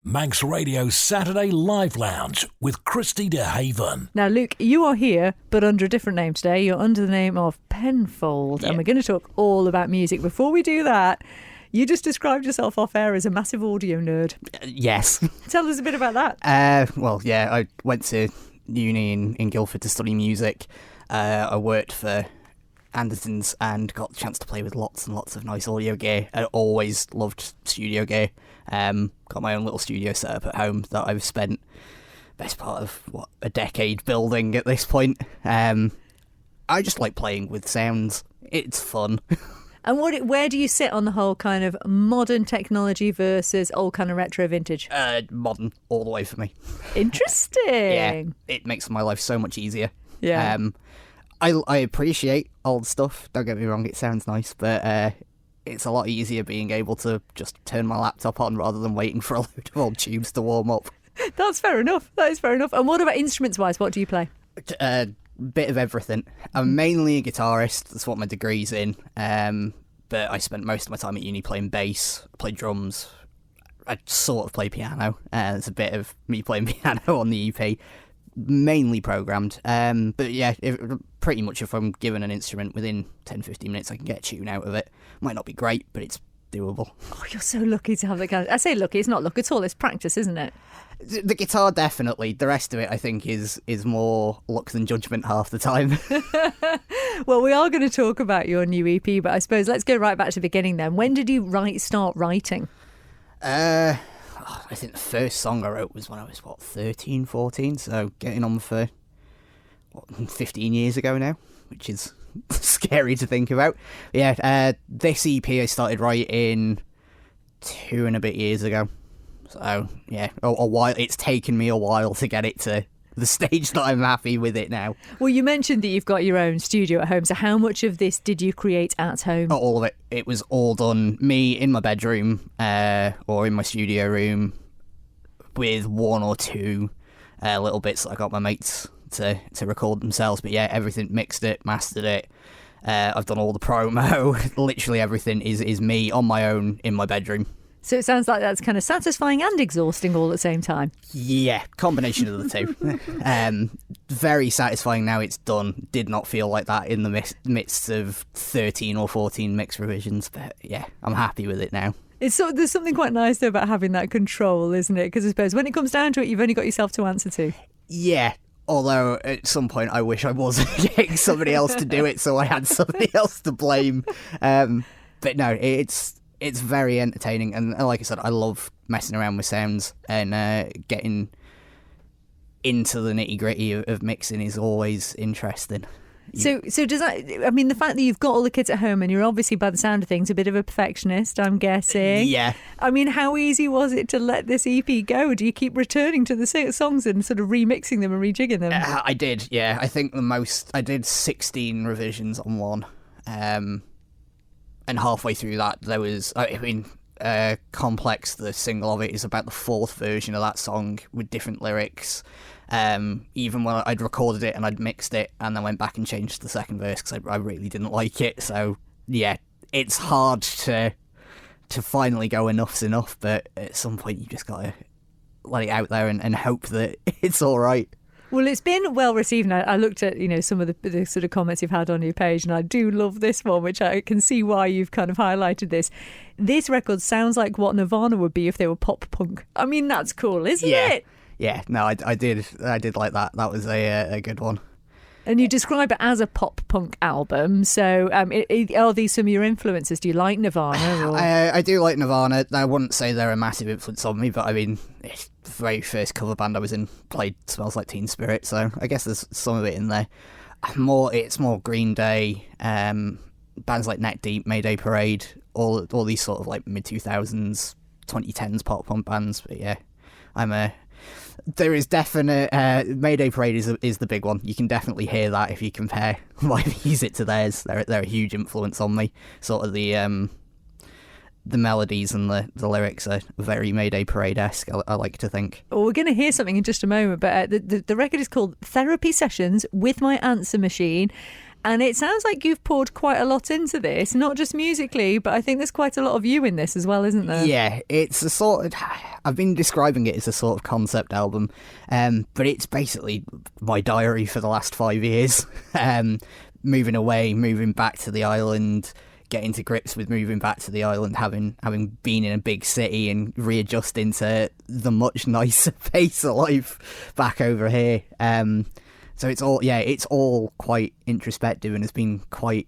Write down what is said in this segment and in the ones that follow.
Manx Radio's Saturday Live Lounge with Christy DeHaven. Now, Luke, you are here, but under a different name today. You're under the name of Penfold, and we're going to talk all about music. Before we do that, you just described yourself off air as a massive audio nerd. Yes. Tell us a bit about that. I went to uni in Guildford to study music. I worked for Anderson's and got the chance to play with lots and lots of nice audio gear. I always loved studio gear. Got my own little studio set up at home that I've spent best part of a decade building at this point. I just like playing with sounds. It's fun. And where do you sit on the whole kind of modern technology versus old kind of retro vintage? Modern all the way for me. Interesting. Yeah, it makes my life so much easier. Yeah. I appreciate old stuff, don't get me wrong, it sounds nice, but it's a lot easier being able to just turn my laptop on rather than waiting for a load of old tubes to warm up. That's fair enough. That is fair enough. And what about instruments-wise? What do you play? Bit of everything. I'm mainly a guitarist, that's what my degree's in, but I spent most of my time at uni playing bass, played drums, I sort of play piano. There's a bit of me playing piano on the EP. Mainly programmed, but yeah, pretty much if I'm given an instrument within 10-15 minutes I can get a tune out of it. Might not be great, but it's doable. Oh, you're so lucky to have that kind of... I say lucky, it's not luck at all, it's practice, isn't it? The guitar definitely, the rest of it I think is more luck than judgment half the time. Well, we are going to talk about your new EP, but I suppose let's go right back to the beginning then. When did you start writing? I think the first song I wrote was when I was, 13, 14, so getting on for, 15 years ago now, which is scary to think about. Yeah, this EP I started writing 2 and a bit years ago, so yeah, a while. It's taken me a while to get it to the stage that I'm happy with it now. Well, you mentioned that you've got your own studio at home, so how much of this did you create at home? Not all of it. It was all done me in my bedroom or in my studio room with 1 or 2 little bits that I got my mates to record themselves. But yeah, everything, mixed it, mastered it. I've done all the promo. Literally everything is me on my own in my bedroom. So it sounds like that's kind of satisfying and exhausting all at the same time. Yeah, combination of the two. Very satisfying now it's done. Did not feel like that in the midst of 13 or 14 mix revisions. But yeah, I'm happy with it now. There's something quite nice though about having that control, isn't it? Because I suppose when it comes down to it, you've only got yourself to answer to. Yeah, although at some point I wish I was getting somebody else to do it so I had somebody else to blame. But no, it's very entertaining, and like I said, I love messing around with sounds, and getting into the nitty gritty of mixing is always interesting. So does that, I mean, the fact that you've got all the kids at home and you're obviously, by the sound of things, a bit of a perfectionist, I'm guessing. Yeah. I mean, how easy was it to let this EP go? Do you keep returning to the songs and sort of remixing them and rejigging them? I did, yeah. I think I did 16 revisions on one. And halfway through that, there was, Complex, the single of it, is about the 4th version of that song with different lyrics. Even when I'd recorded it and I'd mixed it and then went back and changed the second verse because I really didn't like it. So yeah, it's hard to finally go enough's enough, but at some point you just gotta let it out there and hope that it's all right. Well, it's been well received. I looked at, some of the sort of comments you've had on your page, and I do love this one, which I can see why you've kind of highlighted this. This record sounds like what Nirvana would be if they were pop punk. I mean, that's cool, isn't it? Yeah, no, I did like that. That was a good one. And you describe it as a pop punk album. So are these some of your influences? Do you like Nirvana? Or? I do like Nirvana. I wouldn't say they're a massive influence on me, but I mean, the very first cover band I was in played Smells Like Teen Spirit, so I guess there's some of it in there. It's more Green Day, bands like Neck Deep, Mayday Parade, all these sort of like mid-2000s, 2010s pop punk bands. But yeah, there is definite Mayday Parade is the big one. You can definitely hear that if you compare my music to theirs. They're a huge influence on me. Sort of the melodies and the lyrics are very Mayday Parade-esque, I like to think. Well, we're going to hear something in just a moment, but the record is called Therapy Sessions with My Answer Machine. And it sounds like you've poured quite a lot into this, not just musically, but I think there's quite a lot of you in this as well, isn't there? Yeah, it's a sort of... I've been describing it as a sort of concept album, but it's basically my diary for the last 5 years. Moving away, moving back to the island, getting to grips with moving back to the island, having been in a big city and readjusting to the much nicer pace of life back over here. So it's all quite introspective, and it's been quite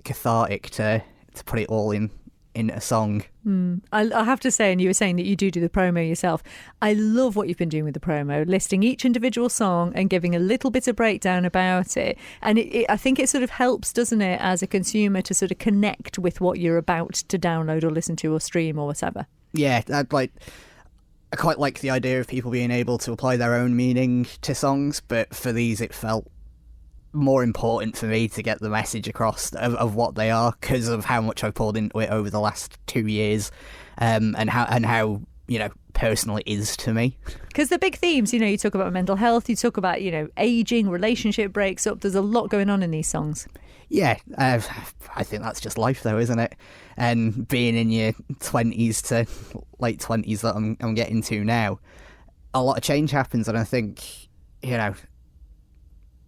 cathartic to put it all in a song. I have to say, and you were saying that you do the promo yourself, I love what you've been doing with the promo, listing each individual song and giving a little bit of breakdown about it. And I think it sort of helps, doesn't it, as a consumer to sort of connect with what you're about to download or listen to or stream or whatever. Yeah, I quite like the idea of people being able to apply their own meaning to songs, but for these it felt more important for me to get the message across of what they are, because of how much I've poured into it over the last 2 years, and how personal it is to me. Because the big themes, you talk about mental health, you talk about aging, relationship breaks up. There's a lot going on in these songs. Yeah, I think that's just life, though, isn't it? And being in your 20s to late 20s that I'm getting to now, a lot of change happens, and I think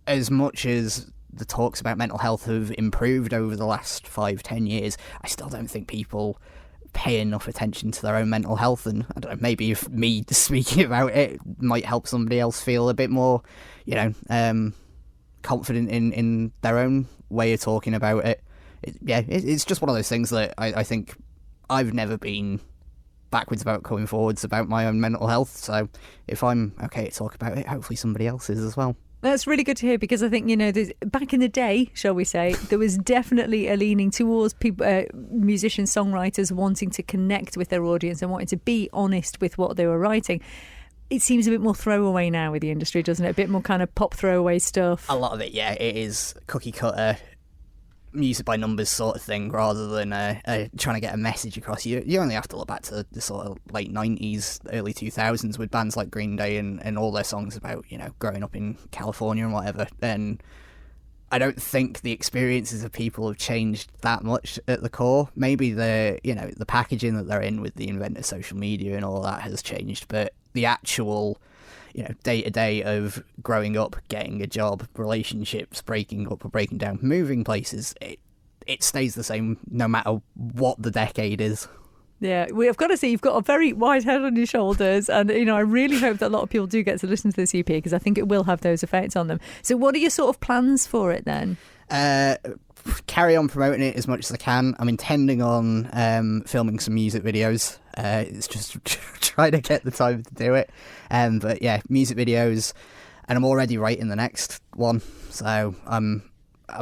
as much as the talks about mental health have improved over the last 5-10 years, I still don't think people pay enough attention to their own mental health. And I don't know, maybe if me speaking about it might help somebody else feel a bit more, confident in their own way of talking about it. It's just one of those things that I think I've never been backwards about coming forwards about my own mental health. So if I'm okay to talk about it, hopefully somebody else is as well. That's really good to hear, because I think, back in the day, shall we say, there was definitely a leaning towards people, musicians, songwriters wanting to connect with their audience and wanting to be honest with what they were writing. It seems a bit more throwaway now with the industry, doesn't it? A bit more kind of pop throwaway stuff. A lot of it, yeah. It is cookie cutter, music by numbers sort of thing, rather than trying to get a message across. You only have to look back to the sort of late 90s, early 2000s with bands like Green Day and all their songs about, growing up in California and whatever. And I don't think the experiences of people have changed that much at the core. Maybe the packaging that they're in with the advent of social media and all that has changed, but the actual day-to-day of growing up, getting a job, relationships, breaking up or breaking down, moving places, it stays the same no matter what the decade is. Yeah, I've got to say, you've got a very wide head on your shoulders, and I really hope that a lot of people do get to listen to this EP, because I think it will have those effects on them. So what are your sort of plans for it then? Carry on promoting it as much as I can. I'm intending on filming some music videos. It's just trying to get the time to do it. But yeah, music videos, and I'm already writing the next one. So I'm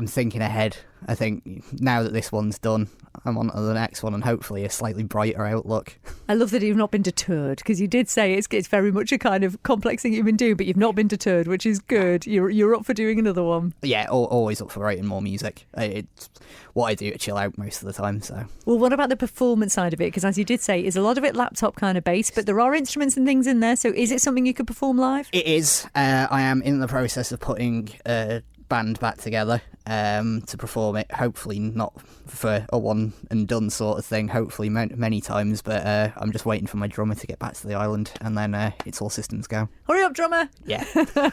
thinking ahead. I think now that this one's done, I'm on to the next one, and hopefully a slightly brighter outlook. I love that you've not been deterred, because you did say it's very much a kind of complex thing you've been doing, but you've not been deterred, which is good. You're up for doing another one. Yeah, always up for writing more music. It's what I do to chill out most of the time. So, well, what about the performance side of it? Because as you did say, is a lot of it laptop kind of based, but there are instruments and things in there. So is it something you could perform live? It is. I am in the process of putting a band back together to perform it. Hopefully not for a one and done sort of thing. Hopefully many times, but I'm just waiting for my drummer to get back to the island, and then it's all systems go. Hurry up, drummer! Yeah.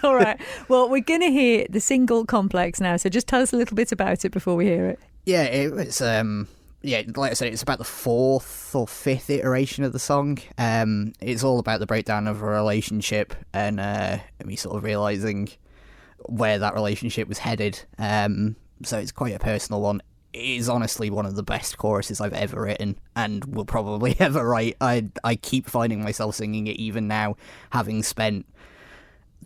All right. Well, we're going to hear the single Complex now, so just tell us a little bit about it before we hear it. Yeah, it's like I said, it's about the 4th or 5th iteration of the song. It's all about the breakdown of a relationship, and me sort of realising where that relationship was headed. So it's quite a personal one. It is honestly one of the best choruses I've ever written, and will probably ever write. I keep finding myself singing it even now, having spent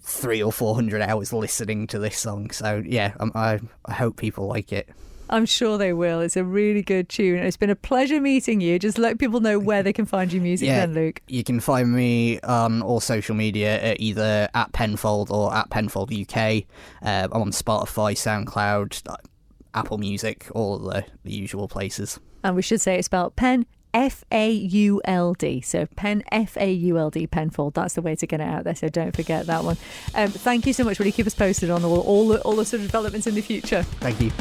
300 or 400 hours listening to this song. So yeah, I hope people like it. I'm sure they will. It's a really good tune. It's been a pleasure meeting you. Just let people know where they can find your music then, Luke. You can find me on all social media at either at Penfold or at Penfold UK. I'm on Spotify, SoundCloud, Apple Music, all of the usual places. And we should say it's spelled Penfold. F-A-U-L-D. So F-A-U-L-D, Penfold. That's the way to get it out there, so don't forget that one. Thank you so much. Will you keep us posted on all the sort of developments in the future? Thank you.